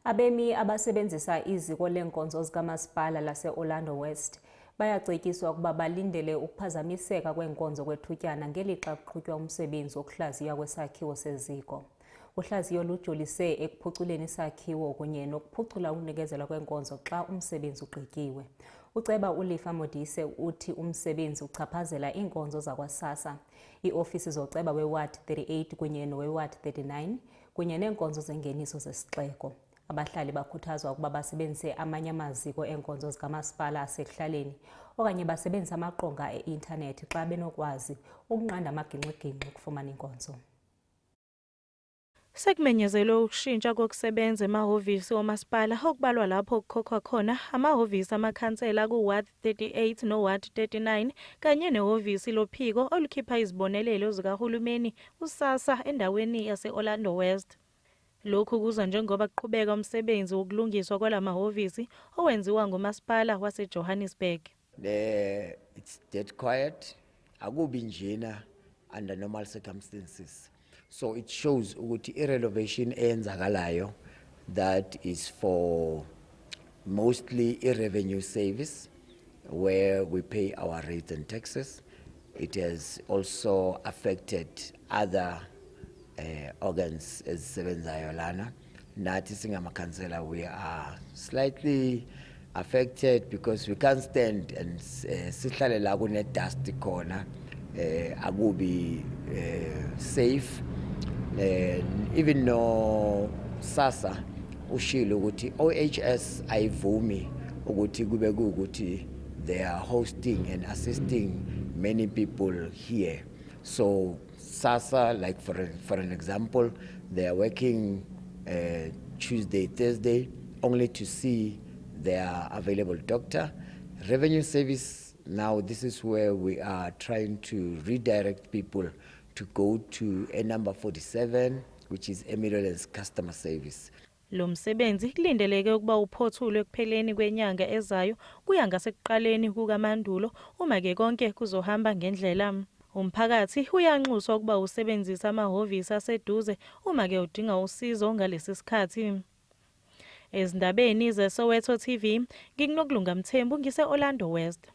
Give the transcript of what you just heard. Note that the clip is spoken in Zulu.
Abemi abasebenzisa iziko lenkonzo zikamasipala lase-Orlando West bayacetyiswa ukuba balindele ukuphazamiseka kwenkonzo kwethutyana ngelixa kuqhutywa umsebenzi wokuhlaziya kwesakhiwo seziko. Uhlaziyo lujolise ekuphuculeni isakhiwo kunye nokuphucula ukunikezelwa kwenkonzo xa umsebenzi ugqityiwe. Uceba uLifa Modise uthi umsebenzi uchaphazela iinkonzo zakwa-SASSA, iiofisi zoceba we-Ward 38 kunye nowe-Ward 39 kunye neenkonzo zengeniso zesixeko. Abahlali bakhuthazwa ukuba basebenzise amanye amaziko eenkonzo zikamasipala asekuhlaleni okanye basebenzise amaqonga e-intanethi xa benokwazi ukunqanda amagingxi-gingxi ukufumana inkonzo. Sekumenyezelwe ukushintsha kokusebenza emahhovisi omasipala okubalwa lapho kukhokhwa khona amahhovisi amakhansela ku-Ward 38 no-Ward 39 kanye nehhovisi lophiko olukhipha izibonelelo zikahulumeni uSASSA endaweni yase-Orlando West. Lokhu kuza njengoba kuqhubeka umsebenzi wokulungiswa kwalamahhovisi owenziwa ngumasipala waseJohannesburg. It's dead quiet. Akubi njena under normal circumstances. So it shows ukuthi i-renovation eyenzakalayo that is for mostly a revenue service where we pay our rates and taxes. It has also affected other organs ezisebenzayo lana. Nathi singamakhansela we are slightly affected because we can't stand and sihlale la kune dust khona akubi safe. Even no SASSA ushilo ukuthi OHS ayivumi ukuthi kube ukuthi they are hosting and assisting many people here. So SASSA, like for an example, they are working Tuesday, Thursday, only to see their available doctor. Revenue service, now this is where we are trying to redirect people to go to a number 47, which is Emirates Customer Service. Lo msebenzi kulindeleke ukuba uphothulwe kupheleni kwenyanga ezayo kuya ngasekuqaleni kukaMandulo uma ke konke kuzohamba ngendlela. Umphakathi uyanxuswa ukuba usebenzisa amahhovisi aseduze uma ke udinga usizo ngalesi sikhathi. Ezindabeni zeSoweto TV, ngikunokulunga Mthembu ngise-Orlando West.